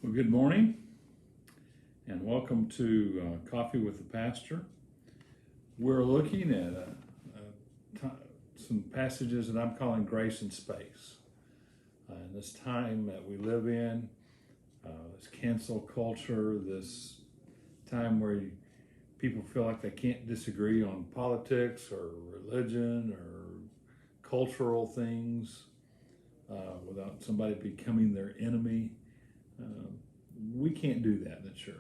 Well, good morning and welcome to Coffee with the Pastor. We're looking at some passages that I'm calling grace and space. In this time that we live in, this cancel culture, this time where people feel like they can't disagree on politics or religion or cultural things without somebody becoming their enemy. We can't do that in the church.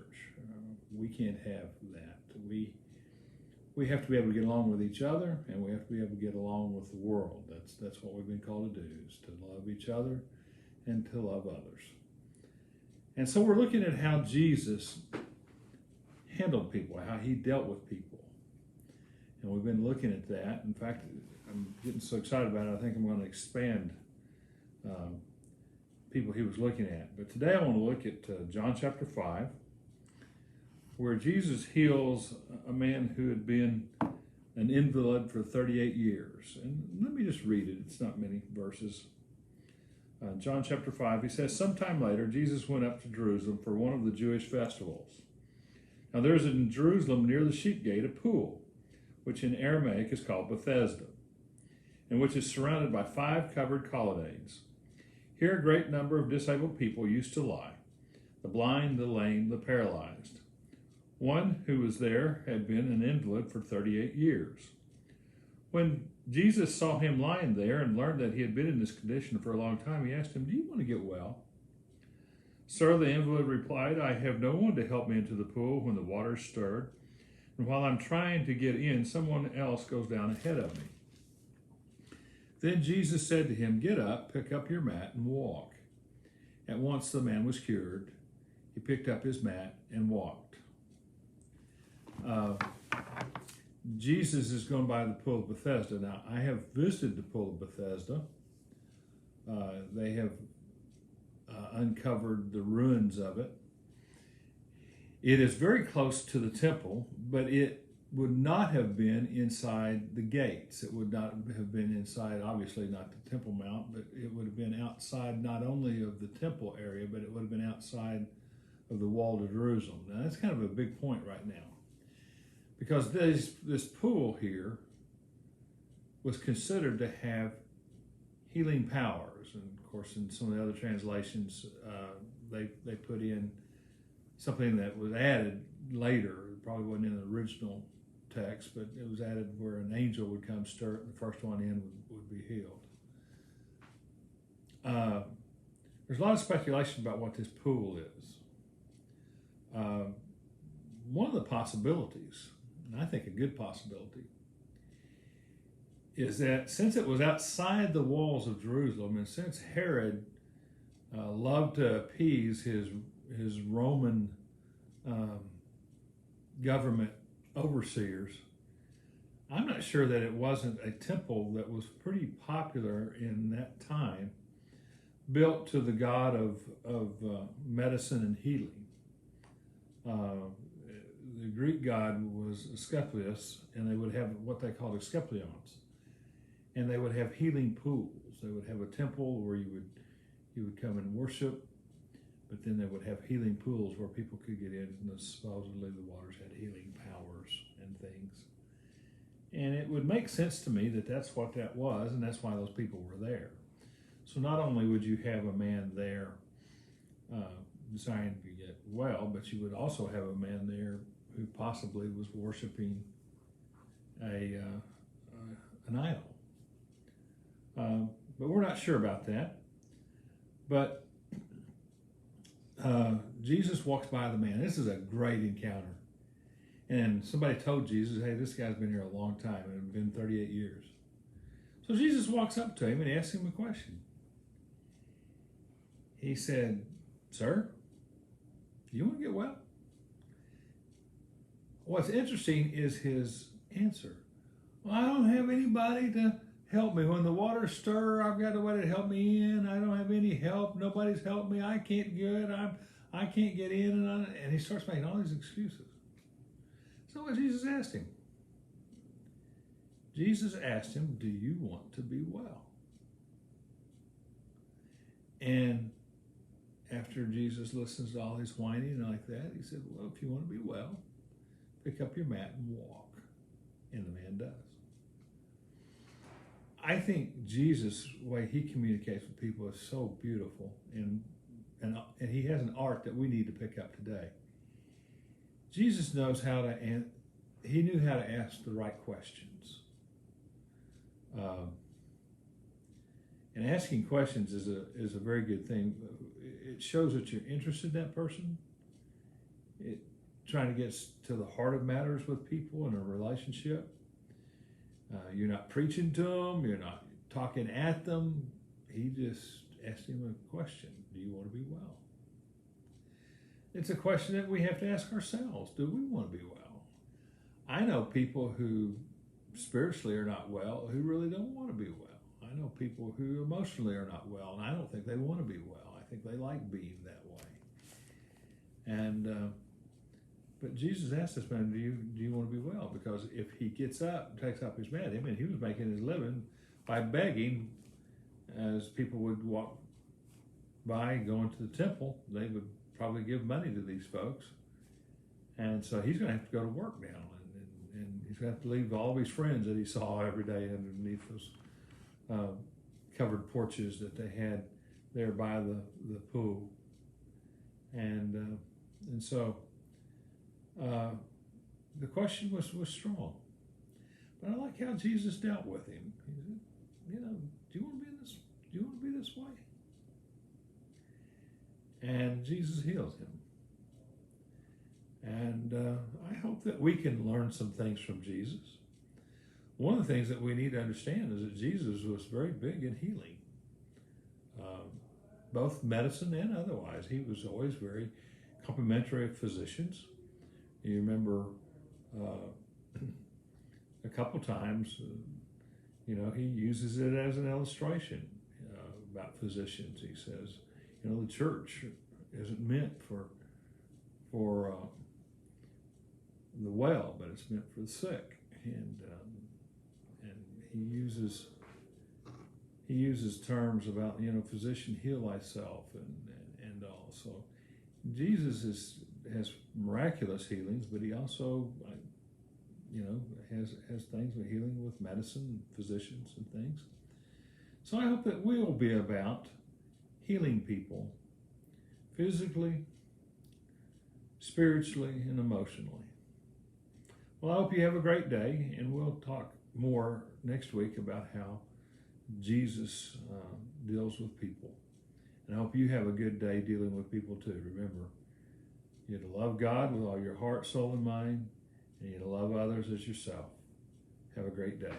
We can't have that. We have to be able to get along with each other, and we have to be able to get along with the world. That's what we've been called to do, is to love each other and to love others. And so we're looking at how Jesus handled people, how he dealt with people. And we've been looking at that. In fact, I'm getting so excited about it, I think I'm going to expand people he was looking at. But today I want to look at John chapter 5, where Jesus heals a man who had been an invalid for 38 years. And let me just read it. It's not many verses. John chapter 5, he says, "Sometime later, Jesus went up to Jerusalem for one of the Jewish festivals. Now there is in Jerusalem near the sheep gate a pool, which in Aramaic is called Bethesda, and which is surrounded by 5 covered colonnades. Here a great number of disabled people used to lie, the blind, the lame, the paralyzed. One who was there had been an invalid for 38 years. When Jesus saw him lying there and learned that he had been in this condition for a long time, he asked him, 'Do you want to get well?' 'Sir,' the invalid replied, 'I have no one to help me into the pool when the water is stirred, and while I'm trying to get in, someone else goes down ahead of me.' Then Jesus said to him, 'Get up, pick up your mat, and walk.' At once the man was cured. He picked up his mat and walked." Jesus is going by the pool of Bethesda. Now, I have visited the pool of Bethesda. They have uncovered the ruins of it. It is very close to the temple, but it would not have been inside the gates. It would not have been inside, obviously not the Temple Mount, but it would have been outside not only of the temple area, but it would have been outside of the wall of Jerusalem. Now that's kind of a big point right now, because this pool here was considered to have healing powers. And of course, in some of the other translations, they put in something that was added later. It probably wasn't in the original text, but it was added where an angel would come stir it, and the first one in would be healed. There's a lot of speculation about what this pool is. One of the possibilities, and I think a good possibility, is that since it was outside the walls of Jerusalem, and since Herod loved to appease his Roman government overseers, I'm not sure that it wasn't a temple that was pretty popular in that time, built to the god of medicine and healing. The Greek god was Asclepius, and they would have what they called Asclepions, and they would have healing pools. They would have a temple where you would come and worship, but then they would have healing pools where people could get in, and supposedly the waters had healing powers and things. And it would make sense to me that that's what that was, and that's why those people were there. So not only would you have a man there desiring to get well, but you would also have a man there who possibly was worshiping an idol. But we're not sure about that. But Jesus walks by the man. This is a great encounter. And somebody told Jesus, "Hey, this guy's been here a long time. It had been 38 years. So Jesus walks up to him and asks him a question. He said, "Sir, do you want to get well?" What's interesting is his answer. "Well, I don't have anybody to help me. When the waters stir, I've got nobody to help me in. I don't have any help. Nobody's helped me. I can't get. I can't get in." And he starts making all these excuses. So what Jesus asked him? Jesus asked him, "Do you want to be well?" And after Jesus listens to all his whining like that, he said, well, if you want to be well, pick up your mat and walk. And the man does. I think Jesus' way he communicates with people is so beautiful, and he has an art that we need to pick up today. Jesus knows how to, he knew how to ask the right questions. And asking questions is a very good thing. It shows that you're interested in that person. Trying to get to the heart of matters with people in a relationship. You're not preaching to them. You're not talking at them. He just asked him a question. Do you want to be well? It's a question that we have to ask ourselves. Do we want to be well? I know people who spiritually are not well who really don't want to be well. I know people who emotionally are not well, and I don't think they want to be well. I think they like being that way. And but Jesus asked this man, do you want to be well? Because if he gets up and takes up his mat, I mean, he was making his living by begging. As people would walk by going to the temple, they would probably give money to these folks. And so he's going to have to go to work now. And he's going to have to leave all of his friends that he saw every day underneath those covered porches that they had there by the pool. And so the question was strong. But I like how Jesus dealt with him. He said, do you want to be this? Do you want to be this way? And Jesus heals him. And I hope that we can learn some things from Jesus. One of the things that we need to understand is that Jesus was very big in healing, both medicine and otherwise. He was always very complimentary of physicians. You remember a couple times, he uses it as an illustration about physicians. He says, the church isn't meant for the well, but it's meant for the sick. And he uses terms about, physician, heal thyself, and all. So Jesus has miraculous healings, but he also, has things with healing with medicine, physicians, and things. So I hope that we'll be about healing people physically, spiritually, and emotionally. Well, I hope you have a great day, and we'll talk more next week about how Jesus deals with people. And I hope you have a good day dealing with people too. Remember, you're to love God with all your heart, soul, and mind, and you're to love others as yourself. Have a great day.